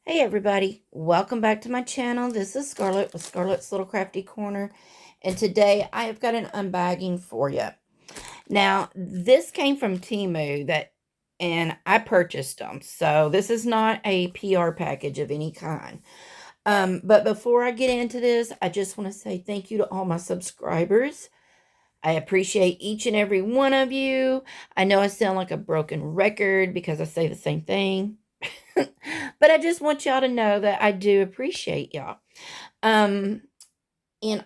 Hey everybody, welcome back to my channel. This is Scarlet with Scarlet's Little Crafty Corner, and today I have got an unbagging for you. Now, this came from Temu and I purchased them, so this is not a PR package of any kind. But before I get into this, I just want to say thank you to all my subscribers. I appreciate each and every one of you. I know I sound like a broken record because I say the same thing. But I just want y'all to know that I do appreciate y'all. And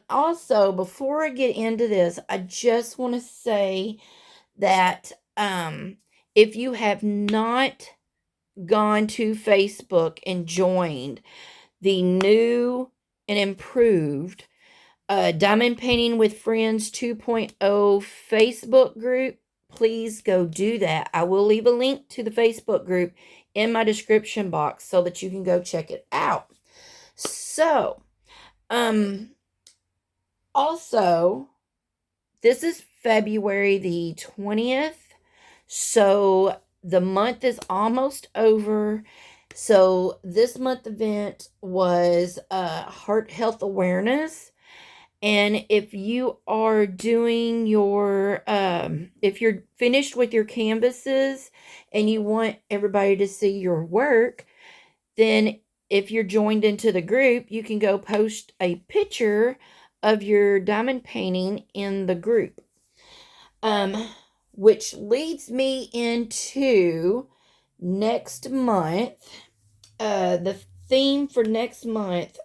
also, before I get into this, I just want to say that if you have not gone to Facebook and joined the new and improved Diamond Painting with Friends 2.0 Facebook group, please go do that. I will leave a link to the Facebook group in my description box so that you can go check it out. So, also, this is February the 20th. So, the month is almost over. So, this month event was Heart Health Awareness. And if you are doing your, if you're finished with your canvases and you want everybody to see your work, then if you're joined into the group, you can go post a picture of your diamond painting in the group. Which leads me into next month. The theme for next month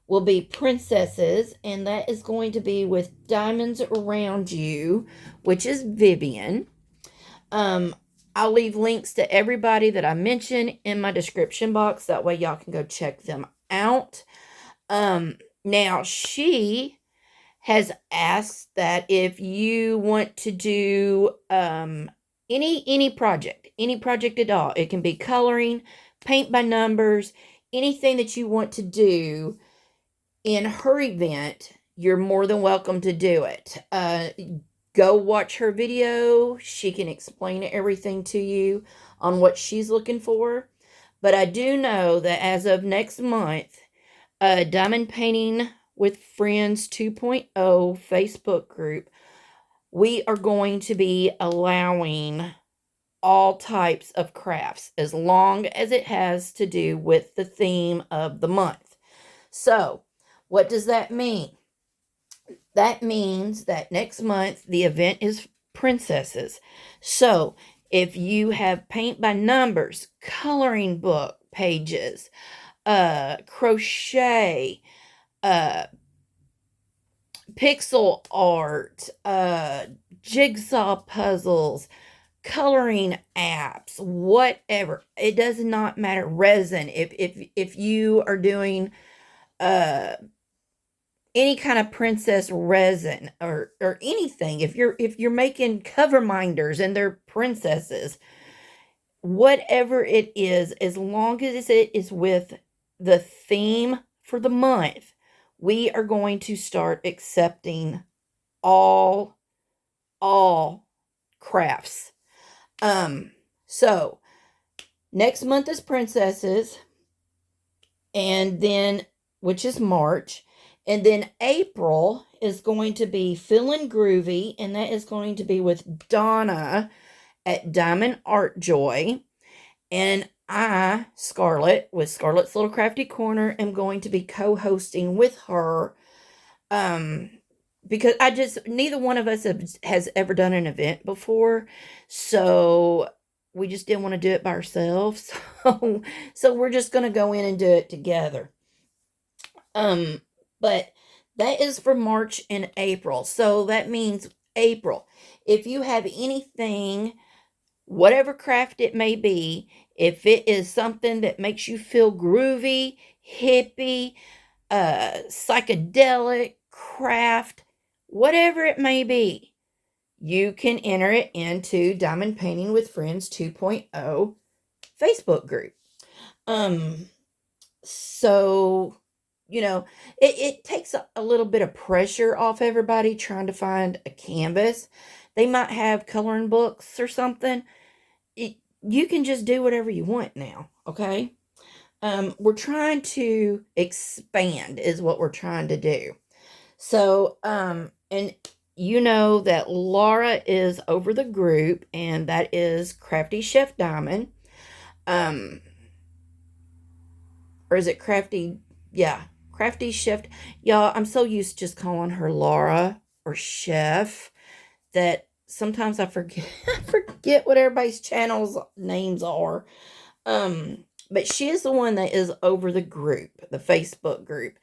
will be princesses, and that is going to be with Diamonds Around You, which is Vivian. I'll leave links to everybody that I mentioned in my description box. That way y'all can go check them out. Now, she has asked that if you want to do any project at all, it can be coloring, paint by numbers, anything that you want to do in her event, you're more than welcome to do it. Go watch her video. She can explain everything to you on what she's looking for. But I do know that as of next month, Diamond Painting with Friends 2.0 Facebook group, we are going to be allowing all types of crafts as long as it has to do with the theme of the month. So, what does that mean? That means that next month the event is princesses. So if you have paint by numbers, coloring book pages, crochet, pixel art, jigsaw puzzles, coloring apps, whatever, it does not matter. Resin, if you are doing any kind of princess resin or anything, if you're making cover minders and they're princesses, whatever it is, as long as it is with the theme for the month, we are going to start accepting all crafts. So next month is princesses, and then, which is March. And then April is going to be Feeling Groovy, and that is going to be with Donna at Diamond Art Joy. And I, Scarlet, with Scarlet's Little Crafty Corner, am going to be co-hosting with her. Because neither one of us has ever done an event before. So we just didn't want to do it by ourselves. So we're just going to go in and do it together. But that is for March and April. So that means April. If you have anything, whatever craft it may be, if it is something that makes you feel groovy, hippie, psychedelic, craft, whatever it may be, you can enter it into Diamond Painting with Friends 2.0 Facebook group. So, you know, it takes a little bit of pressure off everybody trying to find a canvas. They might have coloring books or something. You can just do whatever you want now, okay? we're trying to expand is what we're trying to do. So, and you know that Laura is over the group, and that is Crafty Chef Diamond. Or is it Crafty? Yeah, Crafty Chef. Y'all, I'm so used to just calling her Laura or Chef that sometimes I forget I forget what everybody's channel's names are. But she is the one that is over the group, the Facebook group.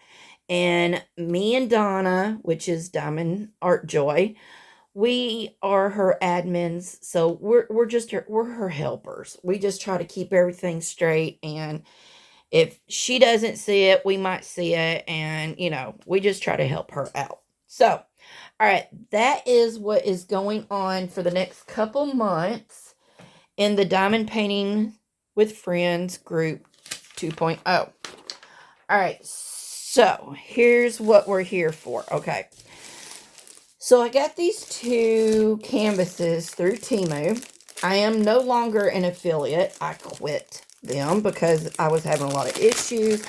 And me and Donna, which is Diamond Art Joy, we are her admins. So we're her helpers. We just try to keep everything straight, and if she doesn't see it, we might see it, and we just try to help her out. So, all right, that is what is going on for the next couple months in the Diamond Painting with Friends group 2.0. All right, so here's what we're here for. Okay, so I got these 2 canvases through Temu. I am no longer an affiliate. I quit them because I was having a lot of issues,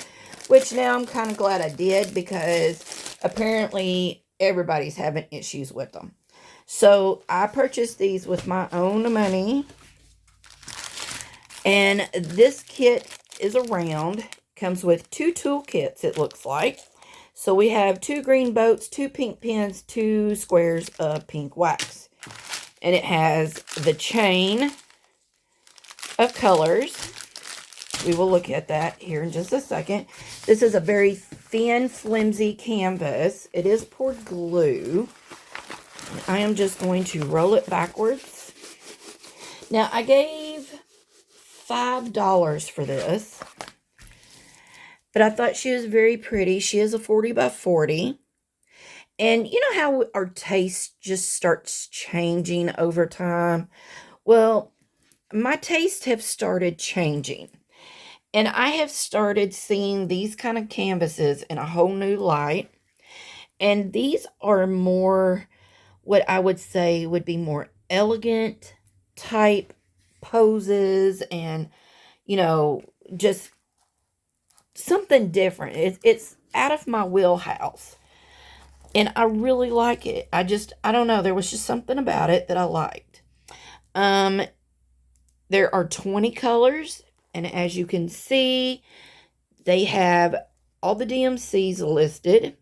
which now I'm kind of glad I did, because apparently everybody's having issues with them. So I purchased these with my own money, and this kit is around. Comes with 2 toolkits, it looks like. So we have 2 green boats, 2 pink pens, 2 squares of pink wax. And it has the chain of colors. We will look at that here in just a second. This is a very thin, flimsy canvas. It is poured glue. I am just going to roll it backwards. Now, I gave $5 for this, but I thought she was very pretty. She is a 40 by 40. And you know how our taste just starts changing over time? Well, my tastes have started changing. And I have started seeing these kind of canvases in a whole new light. And these are more, what I would say would be more elegant type poses, and, just something different. It's out of my wheelhouse. And I really like it. I don't know. There was just something about it that I liked. There are 20 colors. And as you can see, they have all the DMCs listed.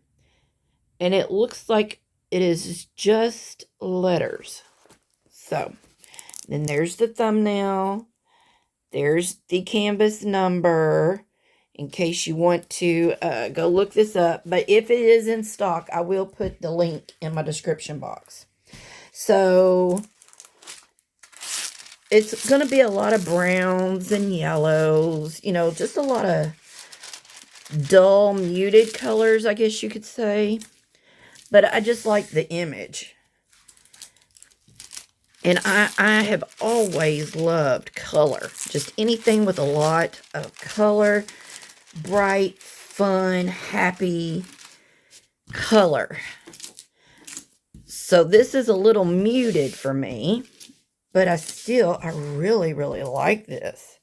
And it looks like it is just letters. So, then there's the thumbnail. There's the canvas number, in case you want to go look this up. But if it is in stock, I will put the link in my description box. So, it's going to be a lot of browns and yellows, just a lot of dull, muted colors, I guess you could say. But I just like the image. And I have always loved color. Just anything with a lot of color. Bright, fun, happy color. So this is a little muted for me. But I really, really like this.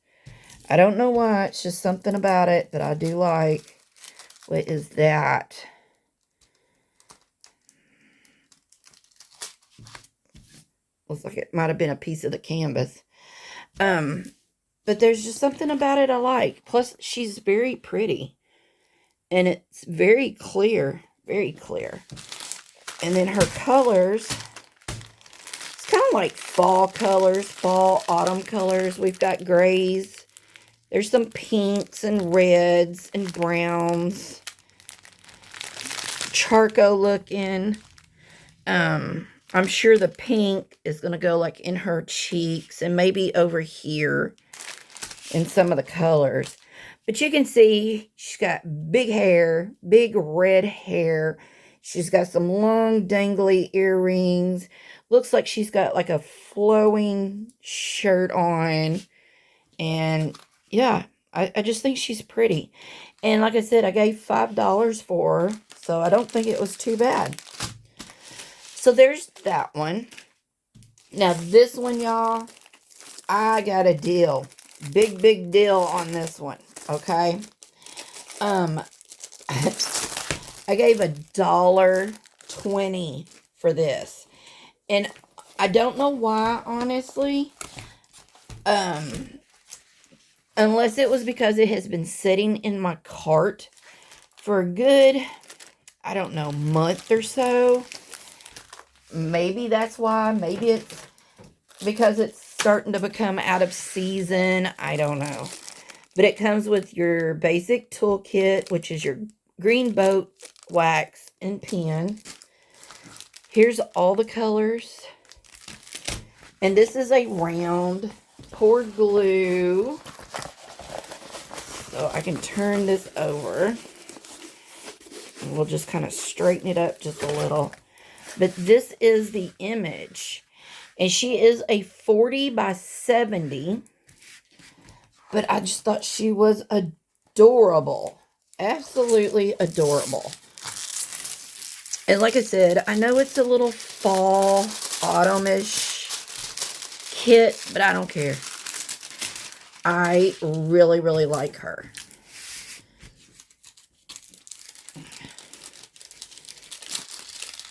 I don't know why. It's just something about it that I do like. What is that? Looks like it might have been a piece of the canvas. But there's just something about it I like. Plus, she's very pretty. And it's very clear. Very clear. And then her colors, it's kind of like fall colors. Fall, autumn colors. We've got grays. There's some pinks and reds and browns. Charcoal looking. I'm sure the pink is going to go like in her cheeks and maybe over here in some of the colors. But you can see she's got big hair, big red hair. She's got some long dangly earrings. Looks like she's got like a flowing shirt on. And yeah, I just think she's pretty. And like I said, I gave $5 for her. So I don't think it was too bad. So there's that one. Now this one, y'all, I got a deal. Big, big deal on this one. okay? I gave $1.20 for this. And I don't know why, honestly. Unless it was because it has been sitting in my cart for a good, I don't know, month or so. Maybe that's why. Maybe it's because it's starting to become out of season. I don't know. But it comes with your basic toolkit, which is your green boat, wax, and pen. Here's all the colors. And this is a round poured glue. So I can turn this over. And we'll just kind of straighten it up just a little. But this is the image. And she is a 40 by 70. But I just thought she was adorable. Absolutely adorable. And like I said, I know it's a little fall, autumn-ish kit, but I don't care. I really, really like her.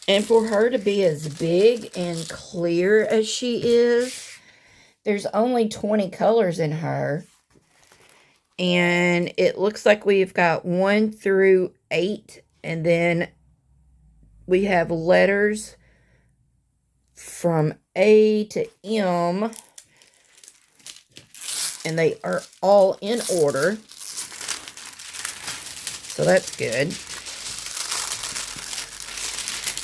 And for her to be as big and clear as she is, there's only 20 colors in her. And it looks like we've got 1 through 8. And then we have letters from A to M. And they are all in order. So that's good.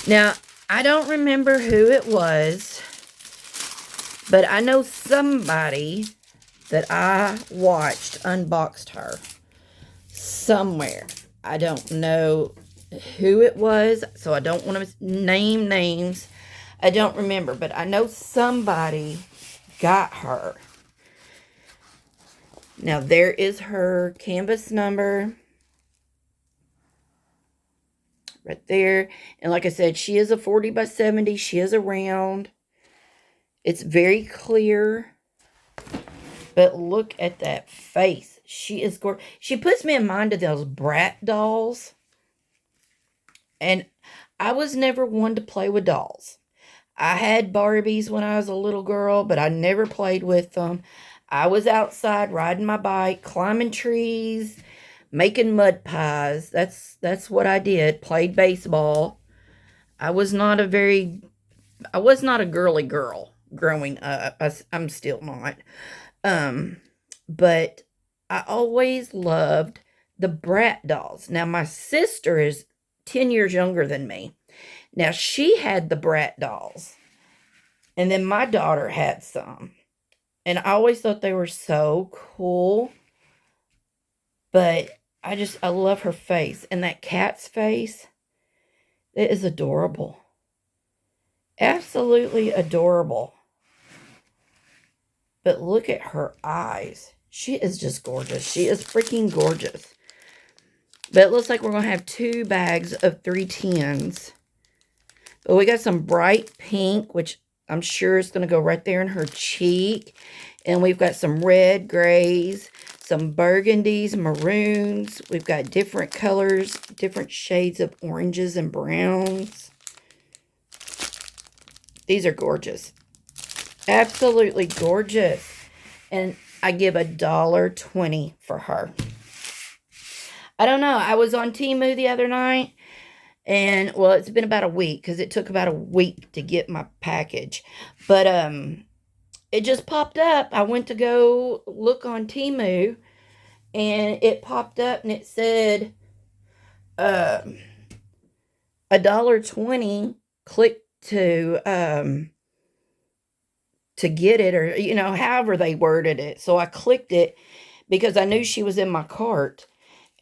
Now, I don't remember who it was, but I know somebody that I watched unboxed her somewhere. I don't know who it was, so I don't want to name names. I don't remember, but I know somebody got her. Now, there is her canvas number. Right there. And like I said, she is a 40 by 70. She is a round. It's very clear. But look at that face. She is gorgeous. She puts me in mind of those Brat dolls. And I was never one to play with dolls. I had Barbies when I was a little girl, but I never played with them. I was outside riding my bike, climbing trees, making mud pies. That's what I did. Played baseball. I was not a girly girl growing up. I'm still not. But I always loved the Brat dolls. Now, my sister is 10 years younger than me. Now, she had the Brat dolls. And then my daughter had some. And I always thought they were so cool. But I love her face. And that cat's face, it is adorable. Absolutely adorable. But look at her eyes. She is just gorgeous. She is freaking gorgeous. But it looks like we're going to have 2 bags of 310s. But we got some bright pink, which I'm sure is going to go right there in her cheek. And we've got some red, grays, some burgundies, maroons. We've got different colors, different shades of oranges and browns. These are gorgeous. Absolutely gorgeous. And I give $1.20 for her. I don't know. I was on Temu the other night. And, well, it's been about a week. Because it took about a week to get my package. But, it just popped up. I went to go look on Temu. And it popped up and it said, $1.20. Click to get it, or, you know, however they worded it. So I clicked it because I knew she was in my cart,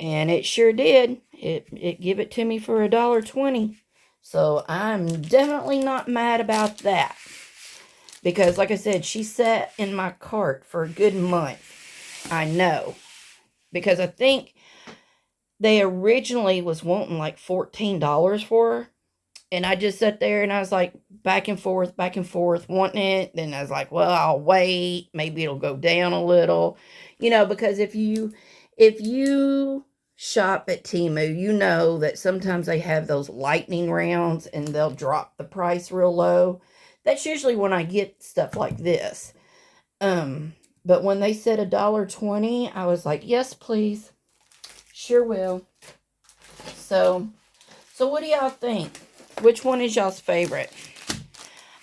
and it sure did. It gave it to me for $1.20. So I'm definitely not mad about that, because like I said, she sat in my cart for a good month. I know, because I think they originally was wanting like $14 for her. And I just sat there and I was like back and forth, wanting it. Then I was like, well, I'll wait. Maybe it'll go down a little. You know, because if you If you shop at Temu, you know that sometimes they have those lightning rounds and they'll drop the price real low. That's usually when I get stuff like this. But when they said $1.20, I was like, yes, please. Sure will. So what do y'all think? Which one is y'all's favorite?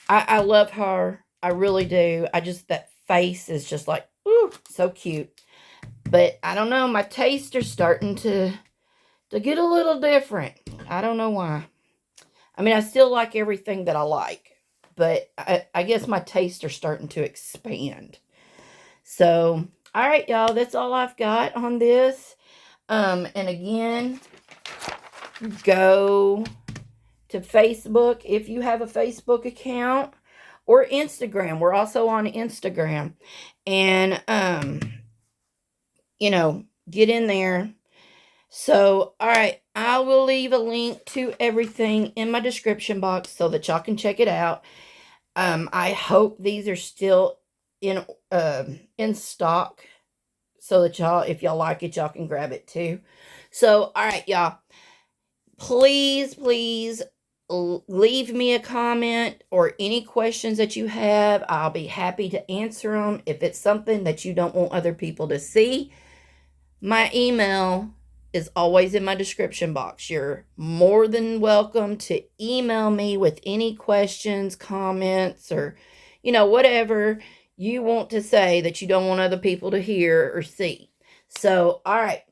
I love her. I really do. That face is just like, ooh, so cute. But I don't know. My tastes are starting to get a little different. I don't know why. I mean, I still like everything that I like. But I guess my tastes are starting to expand. So, all right, y'all. That's all I've got on this. And again, go to Facebook if you have a Facebook account, or Instagram. We're also on Instagram. And, get in there. So, all right, I will leave a link to everything in my description box so that y'all can check it out. I hope these are still in stock so that y'all, if y'all like it, y'all can grab it too. So, all right, y'all. Please leave me a comment or any questions that you have. I'll be happy to answer them. If it's something that you don't want other people to see, my email is always in my description box. You're more than welcome to email me with any questions, comments, or, whatever you want to say that you don't want other people to hear or see. So, all right.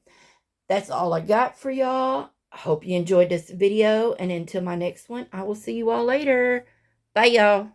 That's all I got for y'all. I hope you enjoyed this video. And until my next one, I will see you all later. Bye, y'all.